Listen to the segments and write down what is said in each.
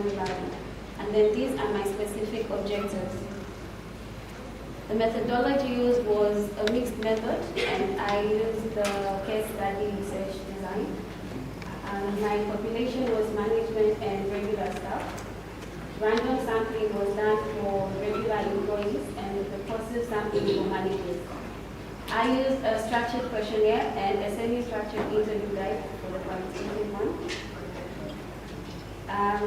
Hungary. And then these are my specific objectives. The methodology used was a mixed method, and I used the case study research design. My population was management and regular staff. Random sampling was done for regular employees and the positive sampling for managers. I used a structured questionnaire and a semi-structured interview guide for the quantitative one.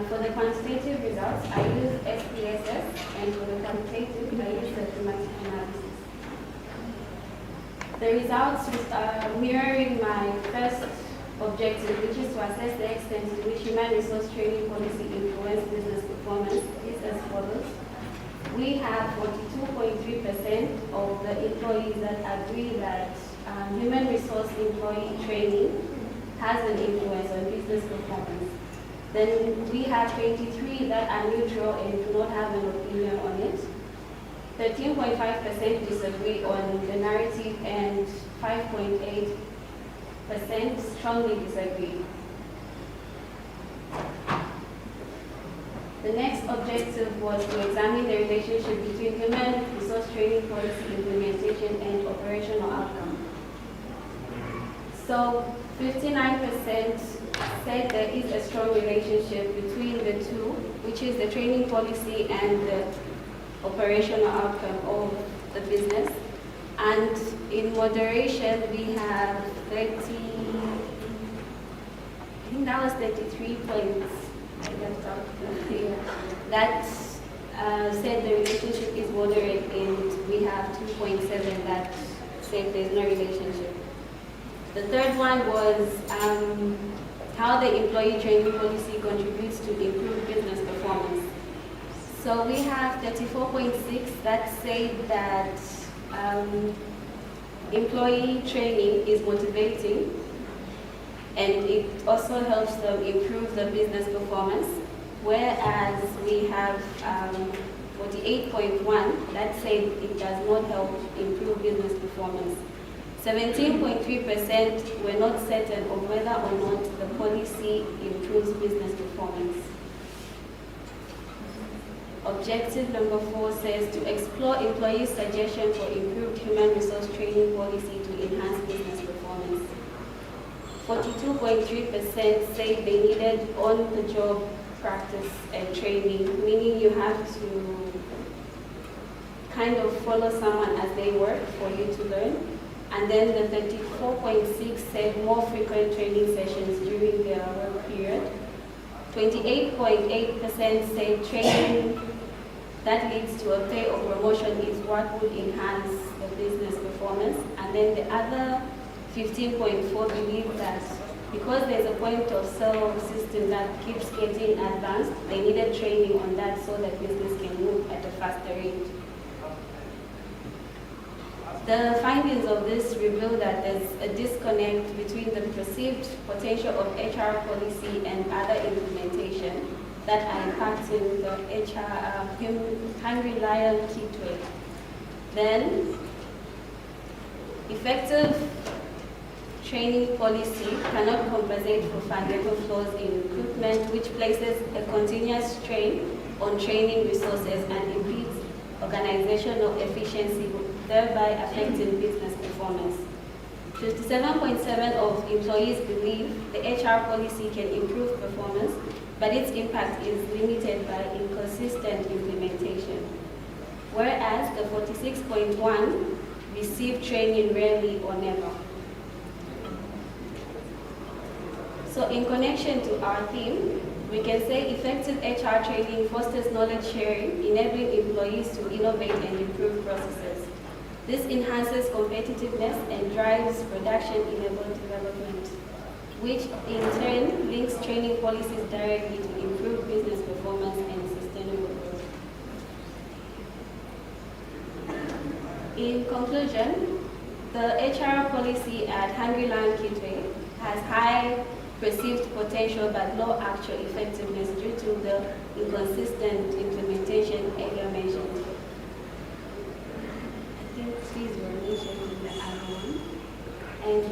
For the quantitative results, I used SPSS, and for the quantitative, I used the thematic analysis. The results are mirroring my first objective, which is to assess the extent to which human resource training policy influences business performance, is as follows. We have 42.3% of the employees that agree that human resource employee training has an influence on business performance. Then we have 23 that are neutral and do not have an opinion on it. 13.5% disagree on the narrative, and 5.8% strongly disagree. The next objective was to examine the relationship between human resource training policy implementation and operational outcome. So 59% said there is a strong relationship between the two, which is the training policy and the operational outcome of the business. And in moderation, we have 30, I think that was 33 points I left out here, that said the relationship is moderate, and we have 2.7 that said there's no relationship. The third one was how the employee training policy contributes to improved business performance. So we have 34.6 that say that employee training is motivating, and it also helps them improve the business performance, whereas we have 48.1 that say it does not help improve business performance. 17.3% were not certain of whether or not the policy improves business performance. Objective number 4 says to explore employees' suggestion for improved human resource training policy to enhance business performance. 42.3% say they needed on-the-job practice and training, meaning you have to kind of follow someone as they work for you to learn. And then the 34.6 said more frequent training sessions during their work period. 28.8% said training that leads to a pay or promotion is what would enhance the business performance. And then the other 15.4 believe that because there's a point of sale system that keeps getting advanced, they needed training on that so that business can move at a faster rate. The findings of this reveal that there's a disconnect between the perceived potential of HR policy and other implementation that are impacting the HR Hungry Lion key trait. Then, effective training policy cannot compensate for fundamental flaws in recruitment, which places a continuous strain on training resources and impedes organizational efficiency, thereby affecting business performance. 57.7% of employees believe the HR policy can improve performance, but its impact is limited by inconsistent implementation. Whereas the 46.1% receive training rarely or never. So in connection to our theme, we can say effective HR training fosters knowledge sharing, enabling employees to innovate and improve processes. This enhances competitiveness and drives production-enabled development, which in turn links training policies directly to improve business performance and sustainable growth. In conclusion, the HR policy at Hungry Lion Kitwe has high perceived potential but low actual effectiveness due to the inconsistent implementation earlier mentioned. I think these were mentioned in the other one. And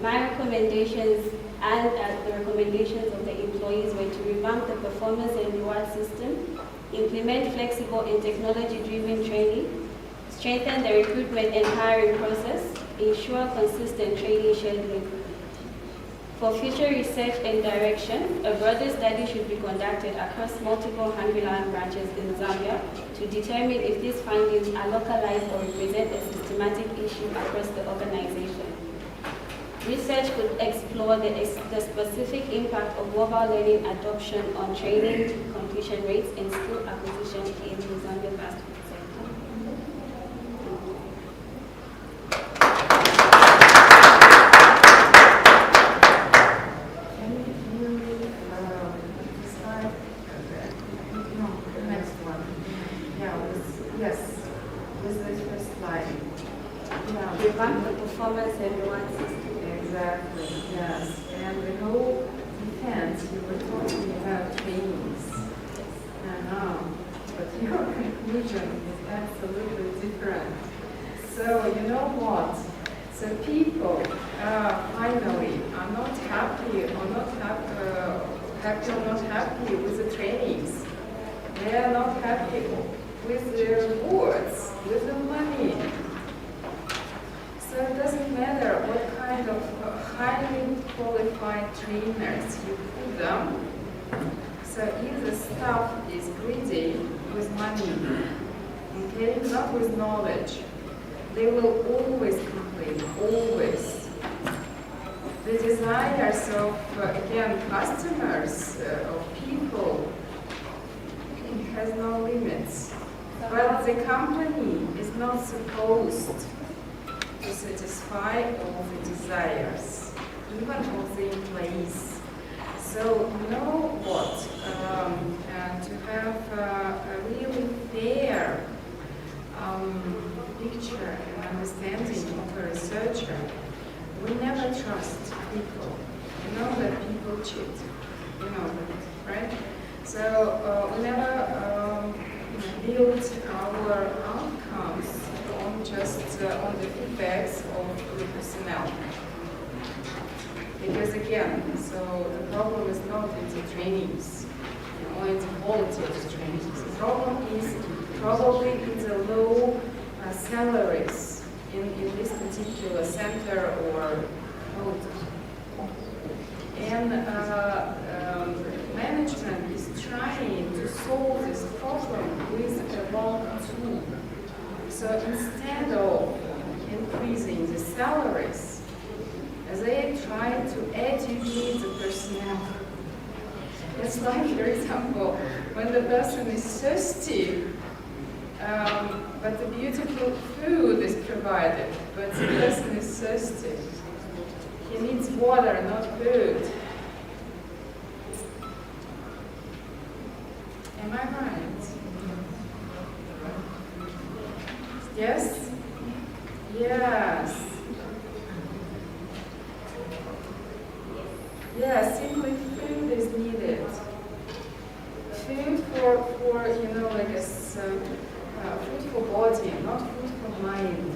my recommendations and the recommendations of the employees were to revamp the performance and reward system, implement flexible and technology-driven training, strengthen the recruitment and hiring process, ensure consistent training scheduling. For future research and direction, a broader study should be conducted across multiple hungry lion branches in Zambia to determine if these findings are localized or represent a systematic issue across the organization. Research could explore the specific impact of mobile learning adoption on training completion rates and skill acquisition in the Zambian fast food sector. Can you slide? No, the next one. Yeah, yes, this is the first slide. Yeah, Revamp the performance and reward system. exactly, yes. And the whole defense, you were talking about trainings. I know, but your conclusion is absolutely different. So, you know what? So people finally are not happy or not happy or not happy with the trainings. They are not happy with the rewards, with the money. So it doesn't matter what kind of highly qualified trainers you put them. So if the staff is greedy with money, okay, not with knowledge, they will always complain, always. The desires of, again, customers, of people, has no limits. But the company is not supposed to satisfy all the desires, even of the employees. So, you know what? To have a really fair picture and understanding of a researcher, we never trust people. You know that people cheat. You know that, right? So we never build our outcomes on just on the effects of the personnel. Because again, so the problem is not in the trainings or in the quality of the trainings. The problem is probably in the low salaries in this particular center or road. And management is trying to solve this problem with a wrong tool. So instead of increasing the salaries, they try to educate the personnel. It's like, for example, when the person is thirsty, but the beautiful food is provided, but the person is thirsty. He needs water, not food. Am I right? Yes? Yes. Yeah, simply food is needed. Food for you know, like a food for body, not food for mind.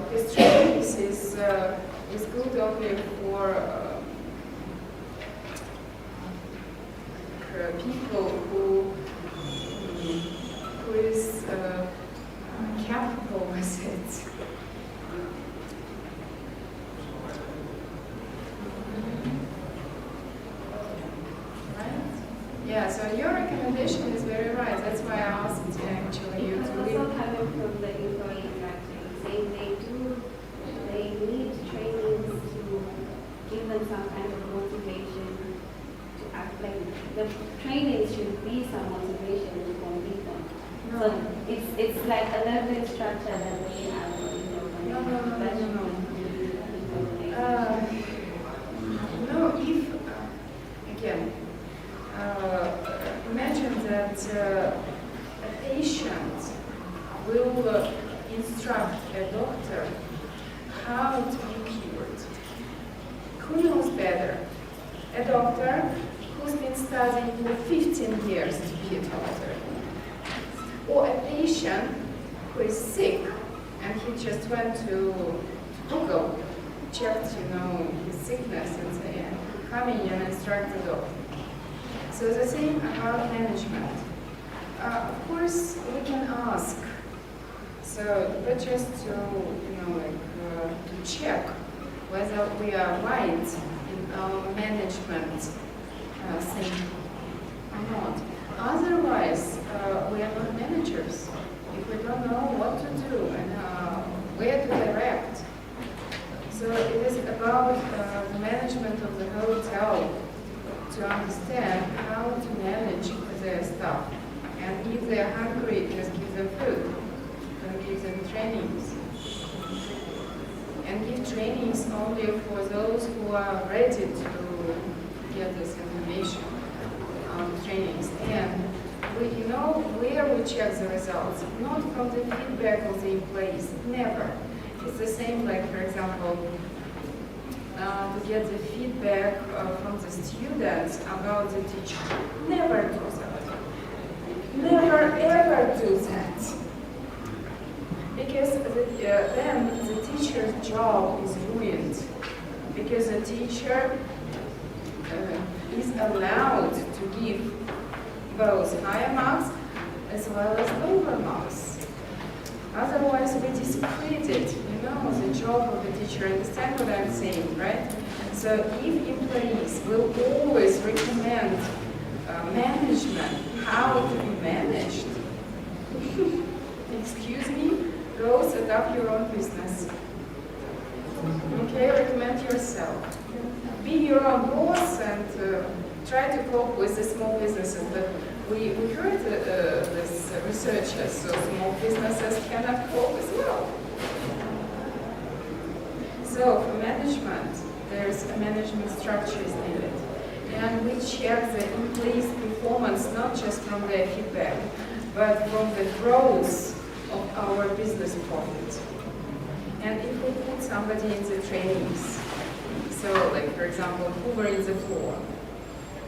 Because trainings is good only for people who is capable with it. Yeah, so your recommendation is very right. That's why I asked actually you to leave. Also coming from the employees actually, saying they need trainings to give them some kind of motivation to act like the training should be some motivation to complete them. No. So it's like a learning structure that we have. No, if again. Imagine that a patient will instruct a doctor how to be cured. Who knows better? A doctor who's been studying for 15 years to be a doctor, or a patient who is sick and he just went to Google checked, his sickness and say, come in and instruct the dog. So the same about management. Of course, we can ask. So, but just to, to check whether we are right in our management thing or not. Otherwise, we are not managers. If we don't know what to do and where to direct. So it is about the management of the hotel to understand how to manage their staff. And if they are hungry, just give them food. Don't give them trainings. And give trainings only for those who are ready to get this information trainings. And we know where we check the results, not from the feedback of the employees, never. It's the same like, for example, to get the feedback from the students about the teacher. Never do that. Never ever do that. Because then the teacher's job is ruined. Because the teacher is allowed to give both higher marks as well as lower marks. Otherwise, we discredit, the job of the teacher. Understand what I'm saying, right? So if employees will always recommend management, how to be managed, excuse me, go set up your own business. Okay, recommend yourself. Be your own boss and try to cope with the small businesses. But we heard this researchers, so small businesses cannot cope as well. So for management, there's a management structure is needed. And we check the employees' performance not just from their feedback, but from the growth of our business profit. And if we put somebody in the trainings, so like for example, hoovering the floor,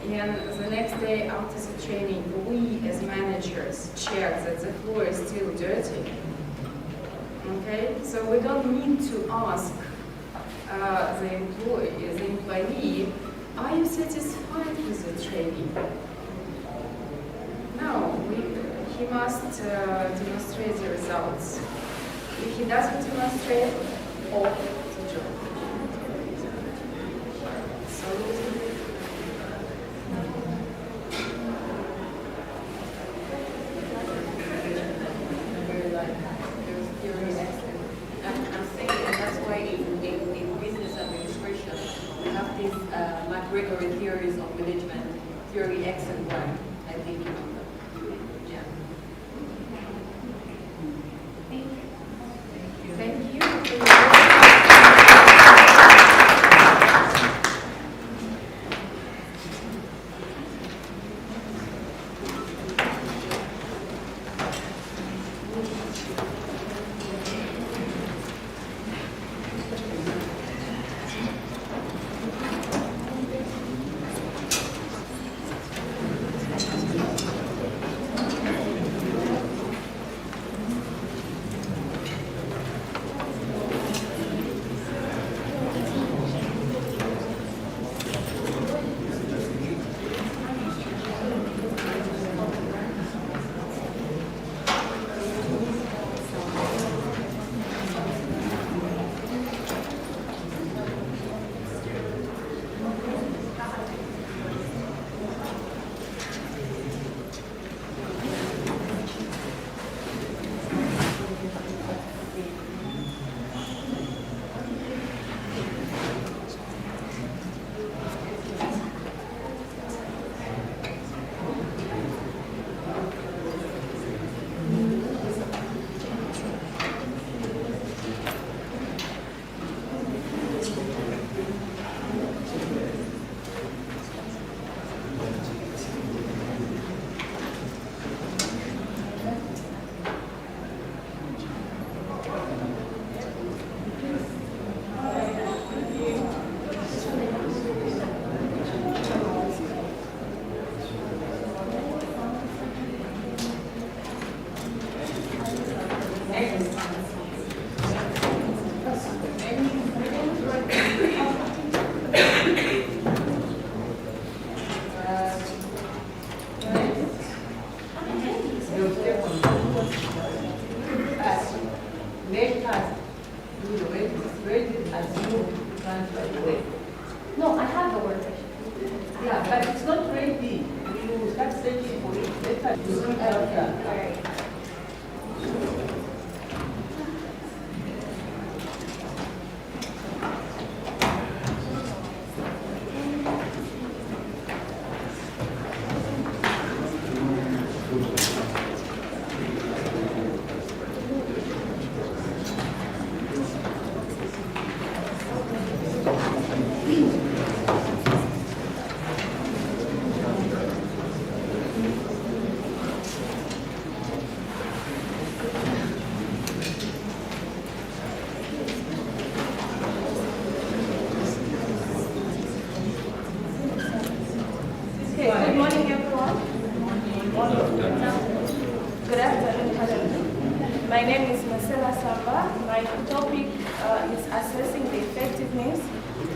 and the next day after the training, we as managers check that the floor is still dirty. Okay, so we don't need to ask the employee, are you satisfied with the training? No, he must demonstrate the results. If he doesn't demonstrate, off the job. So, rigorous theories of management, theory X and Y, I think. Yeah. Thank you. Okay, good morning everyone. Good afternoon, hello. My name is Marcela Samba. My topic is assessing the effectiveness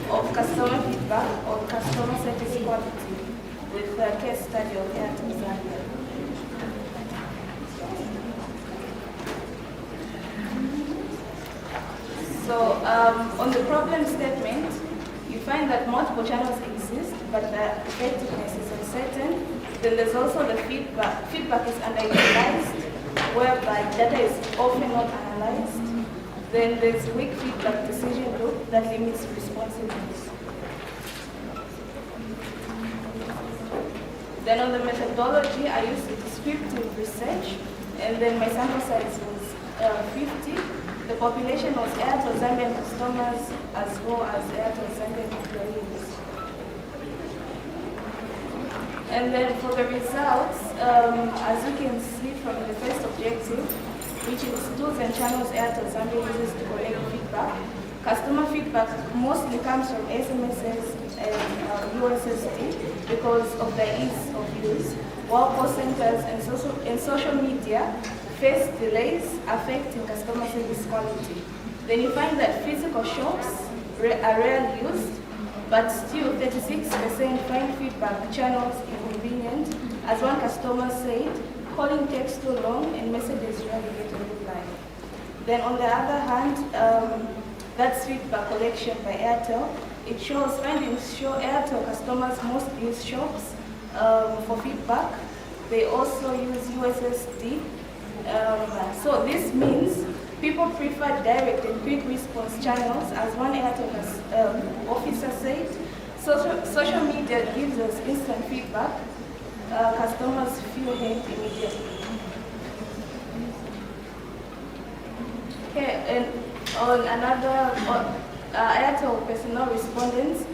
of customer feedback or customer service quality with the case study of Airtel Zambia. So on the problem statement, you find that multiple channels exist, but the effectiveness is uncertain. Then there's also the feedback. Feedback is underutilized, whereby data is often not analyzed. Then there's weak feedback decision group that limits responsiveness. Then on the methodology, I used descriptive research, and then my sample size was 50. The population was Airtel Zambian customers as well as Airtel Zambian employees. And then for the results, as you can see from the first objective, which is tools and channels Airtel Zambia uses to collect feedback, customer feedback mostly comes from SMSs and USSD because of the ease of use, while call centers and social media face delays affecting customer service quality. Then you find that physical shops are rarely used, but still 36% find feedback channels inconvenient. As one customer said, calling takes too long and messages rarely get a reply. Then on the other hand, that's feedback collection by Airtel. It shows, findings show Airtel customers most use shops for feedback. They also use USSD. So this means people prefer direct and quick response channels, as one Airtel officer said. Social media gives us instant feedback. Customers feel hate immediately. Okay, and on another Airtel personal respondents,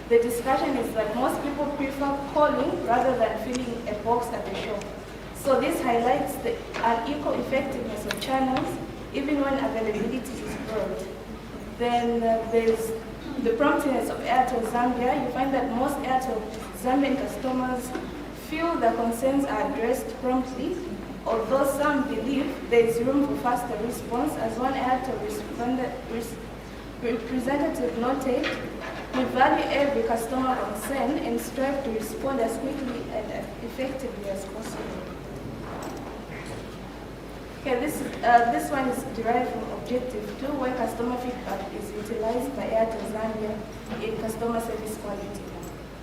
the discussion is that most people prefer calling rather than filling a box at the shop. So this highlights the unequal effectiveness of channels, even when availability is broad. Then there's the promptness of Airtel Zambia. You find that most Airtel Zambian customers feel the concerns are addressed promptly, although some believe there is room for faster response. As one Airtel representative noted, we value every customer concern and strive to respond as quickly and effectively as possible. Okay, this one is derived from Objective 2, where customer feedback is utilized by Airtel Zambia in customer service quality.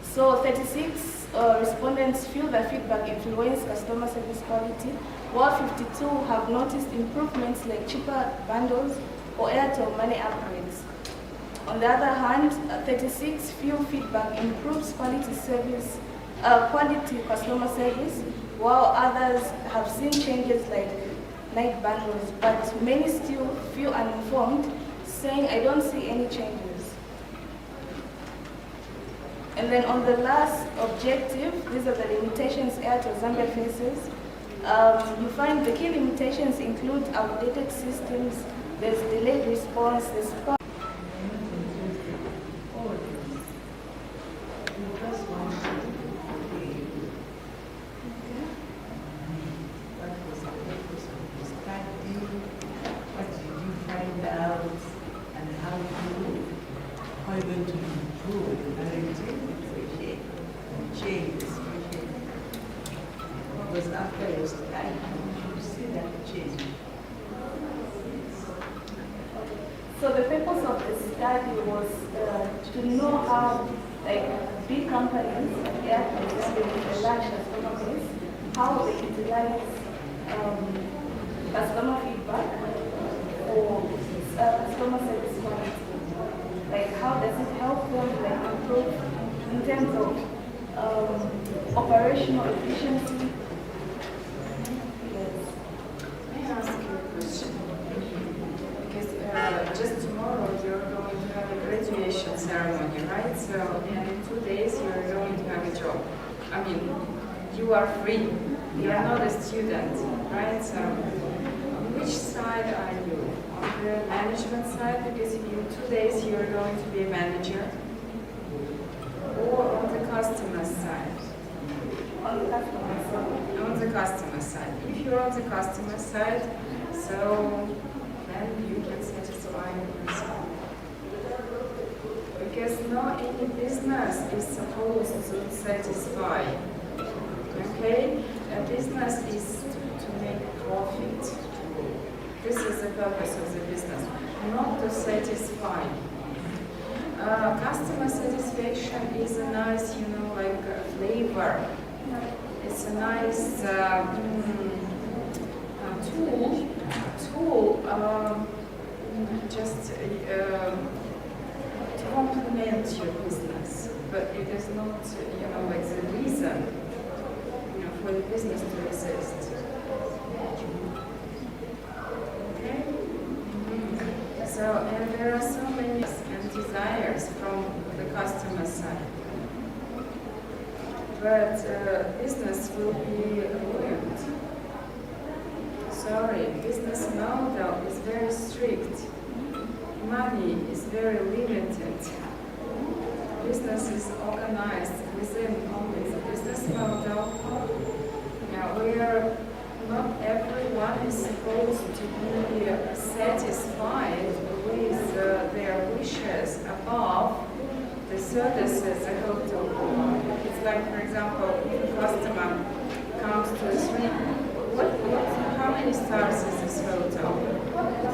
So 36 respondents feel that feedback influences customer service quality, while 52 have noticed improvements like cheaper bundles or Airtel money upgrades. On the other hand, 36 feel feedback improves quality customer service, while others have seen changes like night bundles, but many still feel uninformed, saying, I don't see any changes. And then on the last objective, these are the limitations Airtel Zambia faces. You find the key limitations include outdated systems, there's delayed response, there's Because after your study, you see that change. So the purpose of the study was to know how, like, big companies, like Airtel, with a large customer base, how they utilize customer feedback or customer service quality. Like how does it help them like improve in terms of operational efficiency? Yes. May I ask you a question? Because just tomorrow you're going to have a graduation ceremony, right? So, and in 2 days you're going to have a job. I mean, you are free. You're not a student, right? So, on which side are you? On the management side, because in 2 days you're going to be a manager, or on the customer side? On the customer side. On the customer side. If you're on the customer side, so then you can satisfy yourself. Because not any business is supposed to satisfy. Okay? A business is to make profit. This is the purpose of the business, not to satisfy. Customer satisfaction is a nice, like flavor. It's a nice tool just to complement your business, but it is not, like the reason, for the business to exist. Okay? So, and there are so many desires from the customer side. But business will be ruined. Sorry, business model is very strict. Money is very limited. Business is organized within only the business model. Where not everyone is supposed to be satisfied with their wishes above the services the hotel provides. It's like, for example, if a customer comes to a suite, how many stars is this hotel?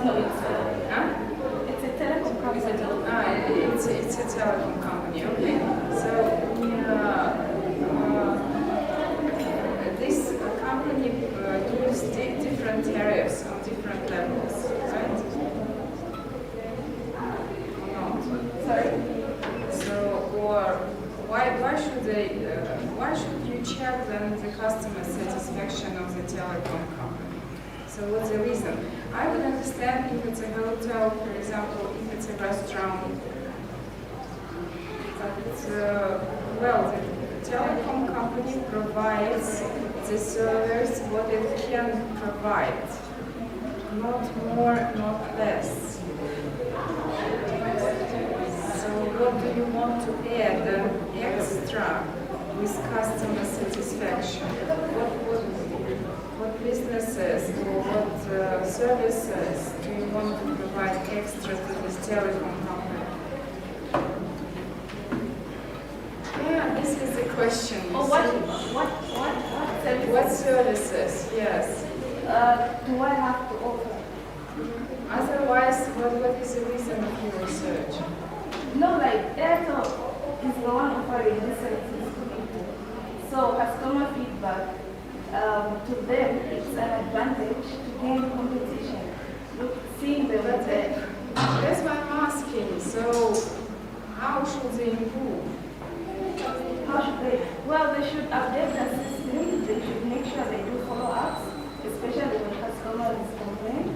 No, it's a telecom company. It's a telecom company, okay. So, this company gives different tariffs on different levels, right? Or not? Sorry? So, or why should you check then the customer satisfaction of the telecom company? So what's the reason? I would understand if it's a hotel, for example, if it's a restaurant. But well, the telecom company provides the service what it can provide, not more, not less. So what do you want to add extra with customer satisfaction? What businesses or what services do you want to provide extra to this telecom company? Yeah, this is the question. Oh, what services? What services? Yes. Do I have to offer? Otherwise, what is the reason of your research? No, like Airtel is the one offering these services to people. So customer feedback, to them, it's an advantage to gain competition. Look, seeing them there. That's why I'm asking. So, how should they improve? How should they? Well, they should update the system. They should make sure they do follow-ups, especially when customers complain.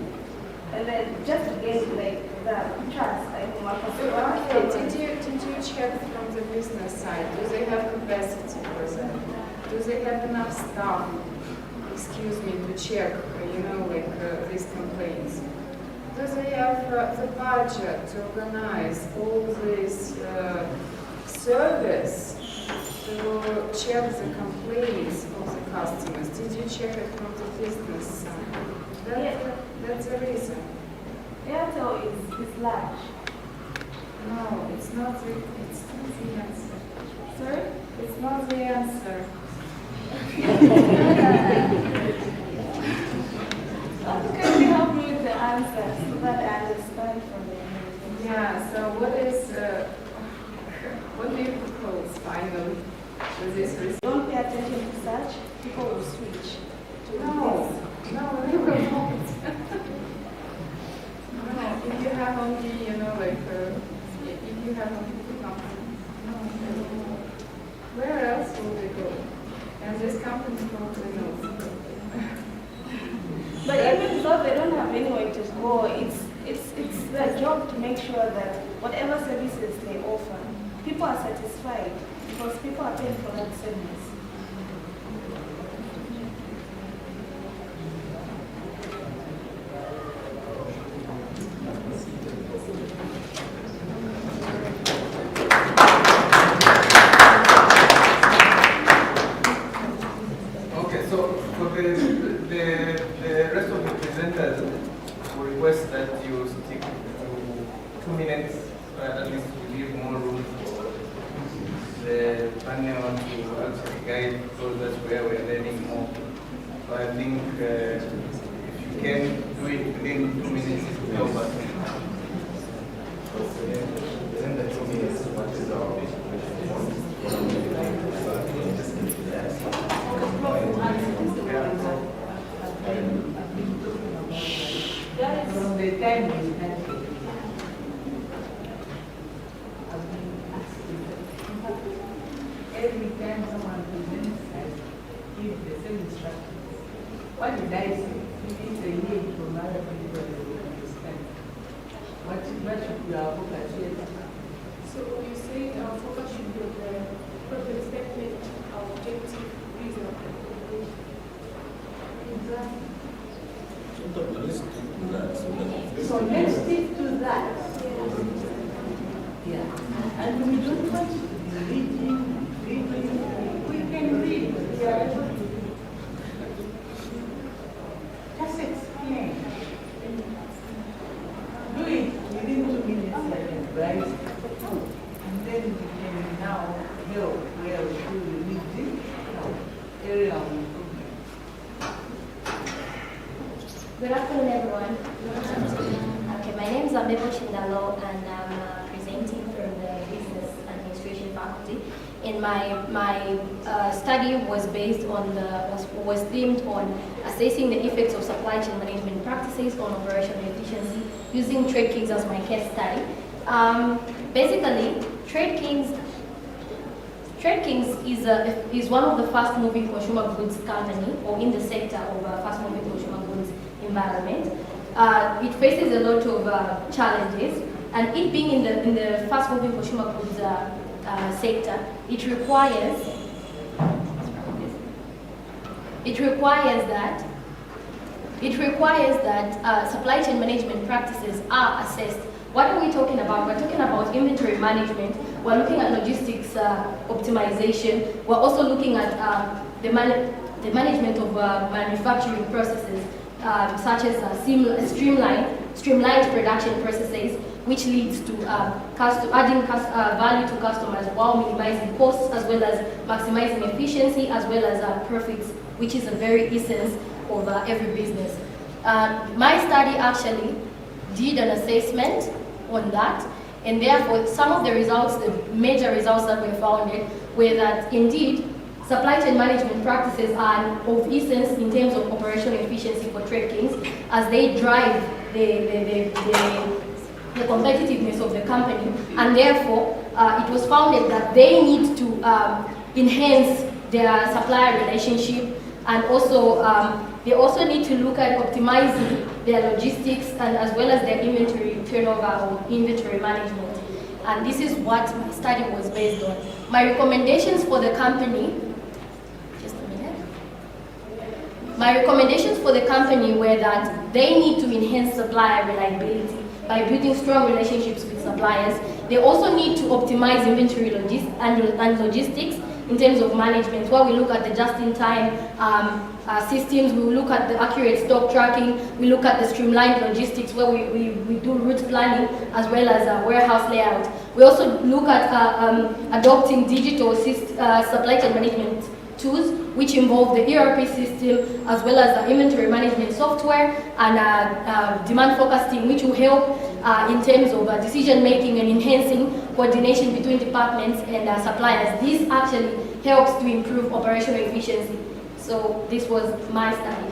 And then just to gain like the trust, I think my customer. Did you check from the business side? Do they have capacity for that? Do they have enough staff? Excuse me, to check, these complaints. Do they have the budget to organize all this service to check the complaints of the customers? Did you check it from the business side? That's the reason. Airtel is large. No, it's not the answer. Sorry? It's not the answer. Can you help me with the answer so that I understand from you? Yeah, so what do you propose finally with this research? Don't pay attention to such, people will switch. If you have only, like, if you have only two companies, where else will they go? And this company probably knows. But even though they don't have anywhere to go, it's their job to make sure that whatever services they offer, people are satisfied because people are paying for that service. Okay, so for the rest of the presenters, we request that you stick to 2 minutes, at least to leave more room for the panel to actually guide, because that's where we're learning more. So I think if you can do it within 2 minutes, it will help us. Within the 2 minutes, what is our From the time we had every time someone presents, I give the same instructions. What did I say? It is a need from other people that will understand. What should our focus here? So you say our focus should be on the purpose statement, our objective, reason, and conclusion. Exactly. let's stick to that. So let's stick to that. Yeah. And we don't want to be reading. We can read. We are able to read. Just explain. Do it within 2 minutes, right? And then we can now help where we do the reading. Area of improvement. Good afternoon, everyone. Okay, my name is MUCHINGA, and I'm presenting from the Business Administration faculty. And my study was based on was themed on assessing the effects of supply chain management practices on operational efficiency using Trade Kings as my case study. Basically, Trade Kings is one of the fast-moving consumer goods company, or in the sector of fast-moving consumer goods environment. It faces a lot of challenges, and it being in the fast-moving consumer goods sector, it requires that supply chain management practices are assessed. What are we talking about? We're talking about inventory management. We're looking at logistics optimization. We're also looking at the management of manufacturing processes, such as streamlined production processes, which leads to adding value to customers while minimizing costs, as well as maximizing efficiency, as well as profits, which is a very essence of every business. My study actually did an assessment on that, and therefore some of the results, the major results that we found were that indeed supply chain management practices are of essence in terms of operational efficiency for Trade Kings, as they drive the competitiveness of the company, and therefore it was founded that they need to enhance their supplier relationship, and also they also need to look at optimizing their logistics and as well as their inventory turnover or inventory management. And this is what my study was based on. My recommendations for the company, just a minute. My recommendations for the company were that they need to enhance supplier reliability by building strong relationships with suppliers. They also need to optimize inventory and logistics in terms of management, where we look at the just-in-time systems, we look at the accurate stock tracking, we look at the streamlined logistics, where we do route planning as well as warehouse layout. We also look at adopting digital supply chain management tools, which involve the ERP system as well as the inventory management software and demand forecasting, which will help in terms of decision making and enhancing coordination between departments and suppliers. This actually helps to improve operational efficiency. So this was my study.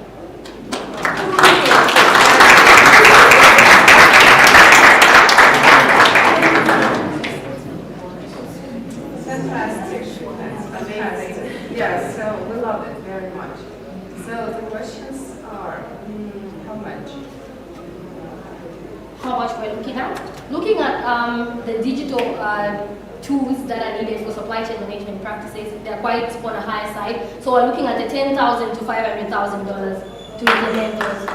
we're looking at. Looking at the digital tools that are needed for supply chain management practices, they're quite on a higher side. So we're looking at the $10,000 to $500,000 to implement those.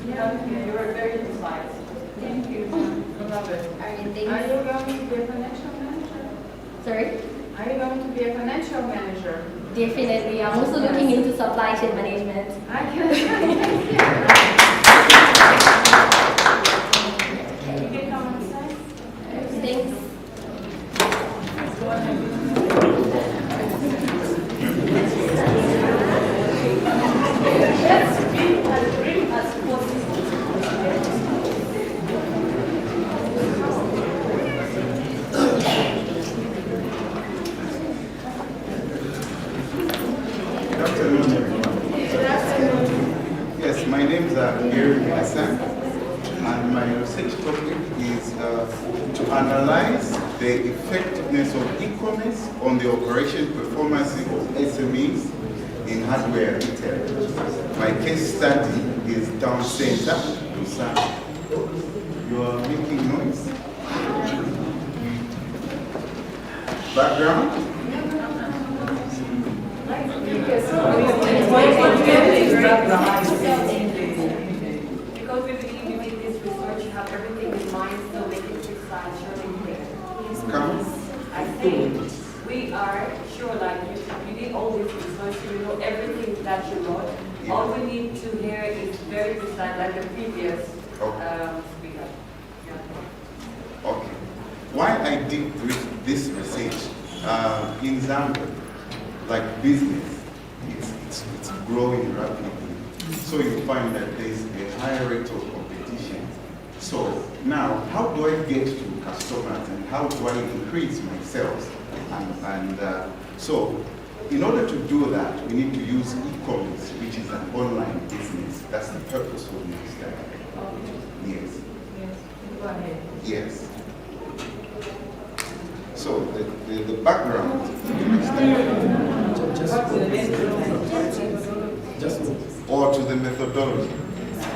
Yeah, you were very precise. Thank you. Love it. Alright, Are thanks. you going to be a financial manager? Sorry? Are you going to be a financial manager? Definitely. I'm also looking into supply chain management. I can. You can come on side. Thanks. Let's be as brief as possible. Good afternoon, everyone. Good afternoon. Yes, my name is Gary Hassan, and my research topic is to analyze the effectiveness of e-commerce on the operation performance of SMEs in hardware retail. My case study is Town Center, Lusaka. You are making noise. Background? Because we believe you did this research, you have everything in mind, so make it precise, short and clear. Come. I think we are sure, like you did all this research, you know everything that you wrote. All we need to hear is very precise, like the previous speaker. Yeah. Okay. Why I did this research in Zambia, like business, it's growing rapidly. So you find that there's a higher rate of competition. So now, how do I get to customers and how do I increase my sales? So in order to do that, we need to use e-commerce, which is an online business. That's the purpose of my study. Yes. Yes, go ahead. Yes. So the background to my study, or to the methodology.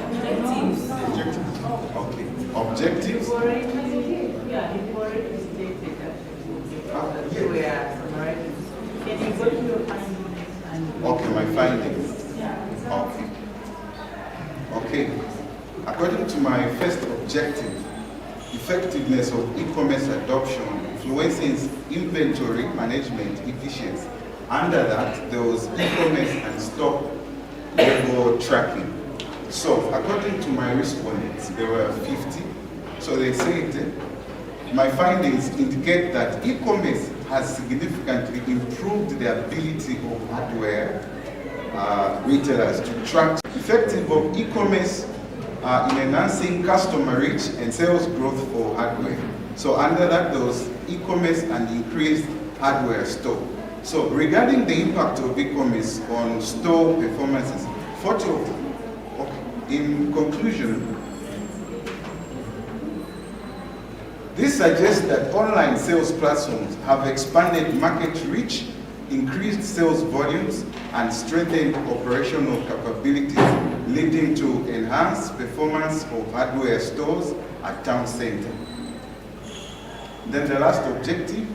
Objectives. Objectives. Okay. Objectives. Yeah, you've already stated that. Yes. We are summarizing. Can you go to your findings and... Okay, my findings. Yeah. Okay. Okay. According to my first objective, effectiveness of e-commerce adoption influences inventory management efficiency. Under that, there was e-commerce and stock level tracking. So, according to my respondents, there were 50. So they said, my findings indicate that e-commerce has significantly improved the ability of hardware retailers to track effective of e-commerce in enhancing customer reach and sales growth for hardware. So under that, there was e-commerce and increased hardware store. So regarding the impact of e-commerce on store performances, 40 of them. Okay. In conclusion, this suggests that online sales platforms have expanded market reach, increased sales volumes, and strengthened operational capabilities, leading to enhanced performance of hardware stores at town center. Then the last objective,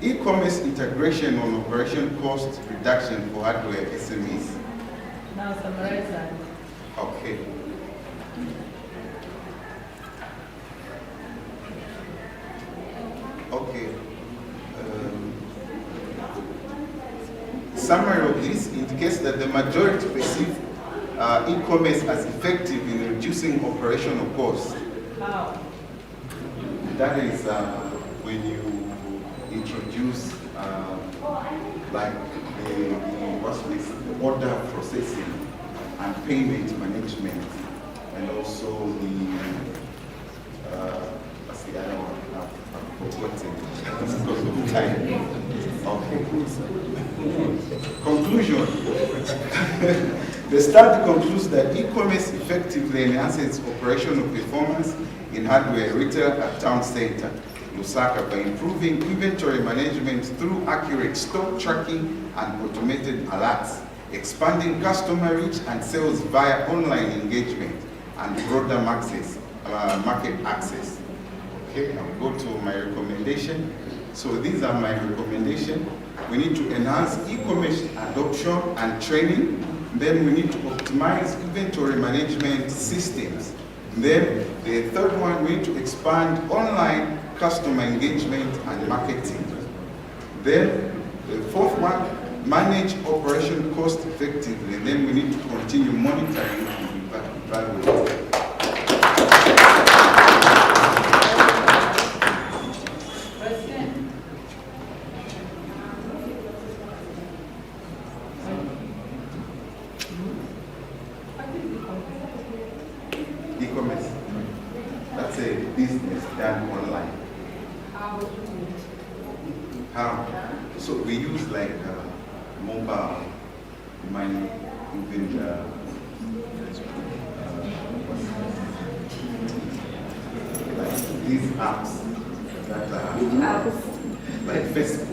e-commerce integration on operation cost reduction for hardware SMEs. Now summarize that. Okay. Okay. Summary of this indicates that the majority perceive e-commerce as effective in reducing operational costs. How? That is when you introduce like the order processing and payment management, and also the I've forgotten because of time. Okay. Conclusion. The study concludes that e-commerce effectively enhances operational performance in hardware retail at town center, Lusaka, by improving inventory management through accurate stock tracking and automated alerts, expanding customer reach and sales via online engagement and broader market access. Okay, I'll go to my recommendation. So these are my recommendations. We need to enhance e-commerce adoption and training. Then we need to optimize inventory management systems. Then the third one, we need to expand online customer engagement and marketing. Then the fourth one, manage operation cost effectively. And then we need to continue monitoring and evaluating. E-commerce. That's a business done online. How? So we use like mobile money, even like these apps that are like Facebook.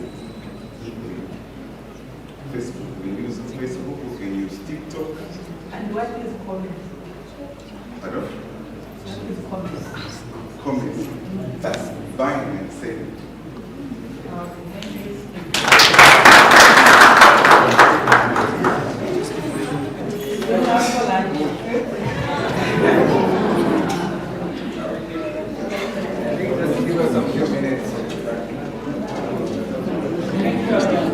Facebook, we use Facebook, we can use TikTok. And what is commerce? Pardon? What is commerce? Commerce. That's buying and selling. Give us a few minutes. Thank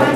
you.